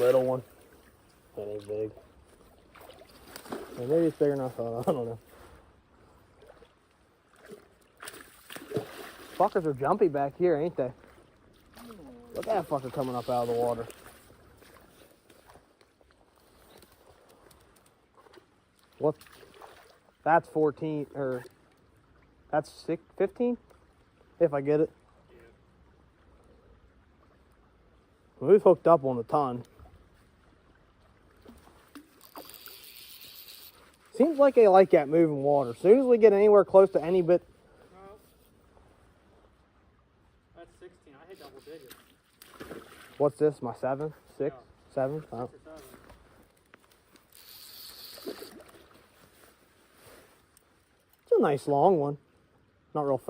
little one. That is big. Or maybe it's bigger than I thought. I don't know. Fuckers are jumpy back here, ain't they? Look at that fucker coming up out of the water. What? That's 14, or that's 15? If I get it. Yeah. We've hooked up on a ton. Seems like they like that moving water. As soon as we get anywhere close to any bit. No. That's 16. I hit double digits. What's this? My 7? 6? Yeah. 7? Oh. 6 or 7. It's a nice long one. Not real fast.